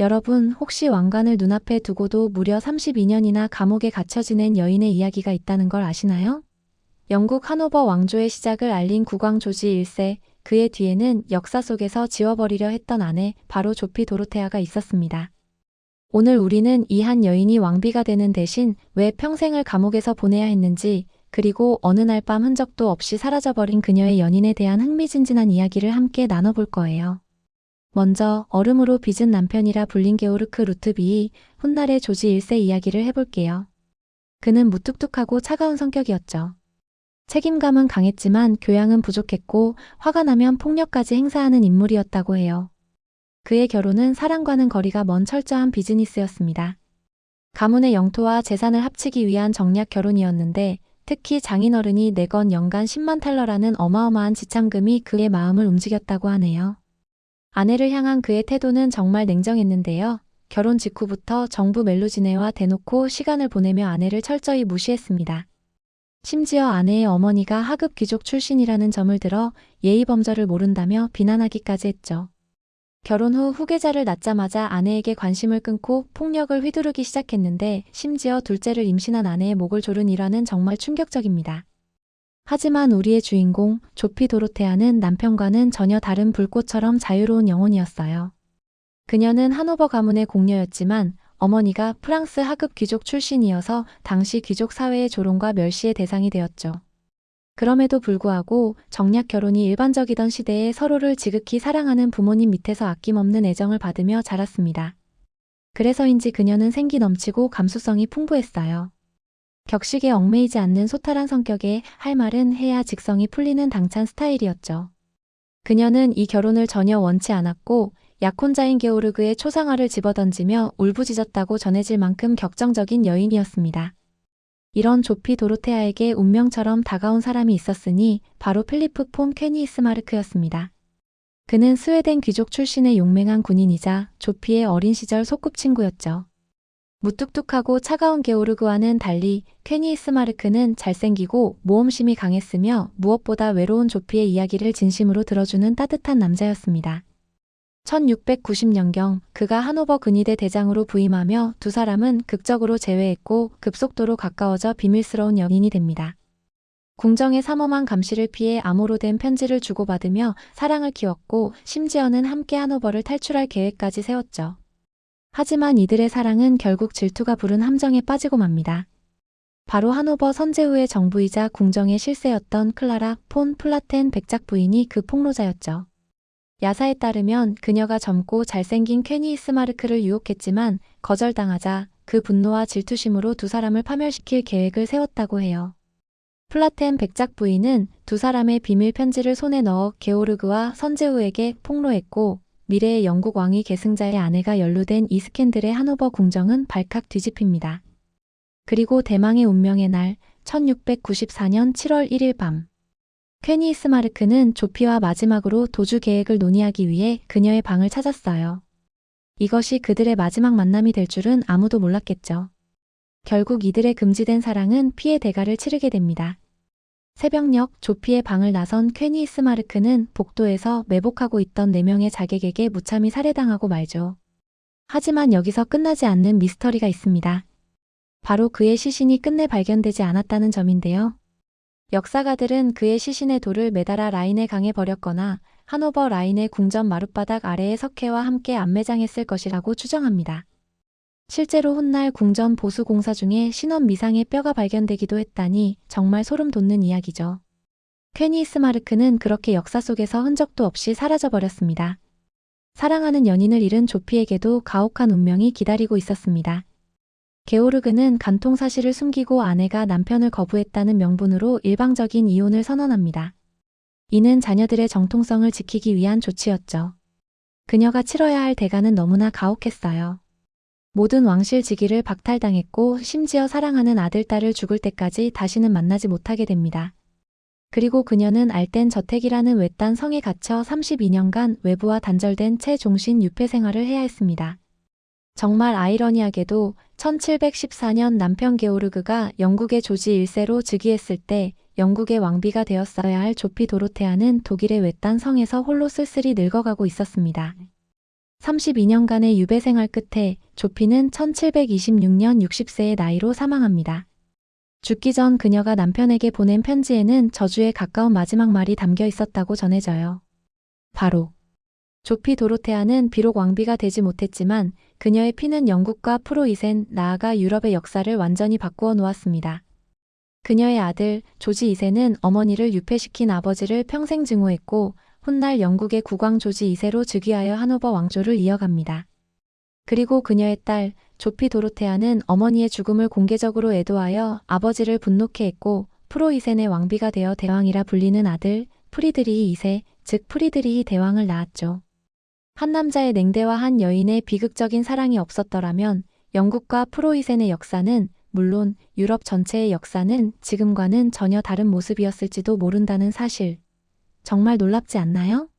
여러분, 혹시 왕관을 눈앞에 두고도 무려 32년이나 감옥에 갇혀 지낸 여인의 이야기가 있다는 걸 아시나요? 영국 하노버 왕조의 시작을 알린 국왕 조지 1세, 그의 뒤에는 역사 속에서 지워버리려 했던 아내, 바로 조피 도로테아가 있었습니다. 오늘 우리는 이 한 여인이 왕비가 되는 대신 왜 평생을 감옥에서 보내야 했는지, 그리고 어느 날 밤 흔적도 없이 사라져버린 그녀의 연인에 대한 흥미진진한 이야기를 함께 나눠볼 거예요. 먼저 얼음으로 빚은 남편이라 불린 게오르크 루트비이 훗날의 조지 1세 이야기를 해볼게요. 그는 무뚝뚝하고 차가운 성격이었죠. 책임감은 강했지만 교양은 부족했고 화가 나면 폭력까지 행사하는 인물이었다고 해요. 그의 결혼은 사랑과는 거리가 먼 철저한 비즈니스였습니다. 가문의 영토와 재산을 합치기 위한 정략 결혼이었는데 특히 장인어른이 내건 연간 10만 탈러라는 어마어마한 지참금이 그의 마음을 움직였다고 하네요. 아내를 향한 그의 태도는 정말 냉정했는데요. 결혼 직후부터 정부 멜로지네와 대놓고 시간을 보내며 아내를 철저히 무시했습니다. 심지어 아내의 어머니가 하급 귀족 출신이라는 점을 들어 예의 범절을 모른다며 비난하기까지 했죠. 결혼 후 후계자를 낳자마자 아내에게 관심을 끊고 폭력을 휘두르기 시작했는데 심지어 둘째를 임신한 아내의 목을 조른 일화는 정말 충격적입니다. 하지만 우리의 주인공 조피 도로테아는 남편과는 전혀 다른 불꽃처럼 자유로운 영혼이었어요. 그녀는 하노버 가문의 공녀였지만 어머니가 프랑스 하급 귀족 출신이어서 당시 귀족 사회의 조롱과 멸시의 대상이 되었죠. 그럼에도 불구하고 정략 결혼이 일반적이던 시대에 서로를 지극히 사랑하는 부모님 밑에서 아낌없는 애정을 받으며 자랐습니다. 그래서인지 그녀는 생기 넘치고 감수성이 풍부했어요. 격식에 얽매이지 않는 소탈한 성격에 할 말은 해야 직성이 풀리는 당찬 스타일이었죠. 그녀는 이 결혼을 전혀 원치 않았고 약혼자인 게오르그의 초상화를 집어던지며 울부짖었다고 전해질 만큼 격정적인 여인이었습니다. 이런 조피 도로테아에게 운명처럼 다가온 사람이 있었으니 바로 필리프 폰 퀘니스마르크였습니다. 그는 스웨덴 귀족 출신의 용맹한 군인이자 조피의 어린 시절 소꿉친구였죠. 무뚝뚝하고 차가운 게오르그와는 달리 퀘니스마르크는 잘생기고 모험심이 강했으며 무엇보다 외로운 조피의 이야기를 진심으로 들어주는 따뜻한 남자였습니다. 1690년경 그가 하노버 근위대 대장으로 부임하며 두 사람은 극적으로 재회했고 급속도로 가까워져 비밀스러운 연인이 됩니다. 궁정의 삼엄한 감시를 피해 암호로 된 편지를 주고받으며 사랑을 키웠고 심지어는 함께 하노버를 탈출할 계획까지 세웠죠. 하지만 이들의 사랑은 결국 질투가 부른 함정에 빠지고 맙니다. 바로 하노버 선제후의 정부이자 궁정의 실세였던 클라라 폰 플라텐 백작 부인이 그 폭로자였죠. 야사에 따르면 그녀가 젊고 잘생긴 퀘니스마르크를 유혹했지만 거절당하자 그 분노와 질투심으로 두 사람을 파멸시킬 계획을 세웠다고 해요. 플라텐 백작 부인은 두 사람의 비밀 편지를 손에 넣어 게오르그와 선제후에게 폭로했고 미래의 영국 왕위 계승자의 아내가 연루된 이 스캔들에 하노버 궁정은 발칵 뒤집힙니다. 그리고 대망의 운명의 날 1694년 7월 1일 밤 퀘니스마르크는 조피와 마지막으로 도주 계획을 논의하기 위해 그녀의 방을 찾았어요. 이것이 그들의 마지막 만남이 될 줄은 아무도 몰랐겠죠. 결국 이들의 금지된 사랑은 피의 대가를 치르게 됩니다. 새벽녘 조피의 방을 나선 퀘니스마르크는 복도에서 매복하고 있던 4명의 자객에게 무참히 살해당하고 말죠. 하지만 여기서 끝나지 않는 미스터리가 있습니다. 바로 그의 시신이 끝내 발견되지 않았다는 점인데요. 역사가들은 그의 시신의 돌을 메달아 라인의 강에 버렸거나 하노버 라인의 궁전 마룻바닥 아래의 석회와 함께 안매장했을 것이라고 추정합니다. 실제로 훗날 궁전 보수 공사 중에 신원 미상의 뼈가 발견되기도 했다니 정말 소름 돋는 이야기죠. 퀘니스마르크는 그렇게 역사 속에서 흔적도 없이 사라져버렸습니다. 사랑하는 연인을 잃은 조피에게도 가혹한 운명이 기다리고 있었습니다. 게오르그는 간통 사실을 숨기고 아내가 남편을 거부했다는 명분으로 일방적인 이혼을 선언합니다. 이는 자녀들의 정통성을 지키기 위한 조치였죠. 그녀가 치러야 할 대가는 너무나 가혹했어요. 모든 왕실 직위를 박탈당했고 심지어 사랑하는 아들, 딸을 죽을 때까지 다시는 만나지 못하게 됩니다. 그리고 그녀는 알덴 저택이라는 외딴 성에 갇혀 32년간 외부와 단절된 채 종신 유폐 생활을 해야 했습니다. 정말 아이러니하게도 1714년 남편 게오르그가 영국의 조지 1세로 즉위했을 때 영국의 왕비가 되었어야 할 조피 도로테아는 독일의 외딴 성에서 홀로 쓸쓸히 늙어가고 있었습니다. 32년간의 유배 생활 끝에 조피는 1726년 60세의 나이로 사망합니다. 죽기 전 그녀가 남편에게 보낸 편지에는 저주에 가까운 마지막 말이 담겨 있었다고 전해져요. 바로 조피 도로테아는 비록 왕비가 되지 못했지만 그녀의 피는 영국과 프로2세 나아가 유럽의 역사를 완전히 바꾸어 놓았습니다. 그녀의 아들 조지 2세는 어머니를 유폐시킨 아버지를 평생 증오했고 훗날 영국의 국왕 조지 2세로 즉위하여 하노버 왕조를 이어갑니다. 그리고 그녀의 딸 조피 도로테아는 어머니의 죽음을 공개적으로 애도하여 아버지를 분노케 했고 프로2세의 왕비가 되어 대왕이라 불리는 아들 프리드리히 2세, 즉 프리드리히 대왕을 낳았죠. 한 남자의 냉대와 한 여인의 비극적인 사랑이 없었더라면 영국과 프로2세의 역사는 물론 유럽 전체의 역사는 지금과는 전혀 다른 모습이었을지도 모른다는 사실. 정말 놀랍지 않나요?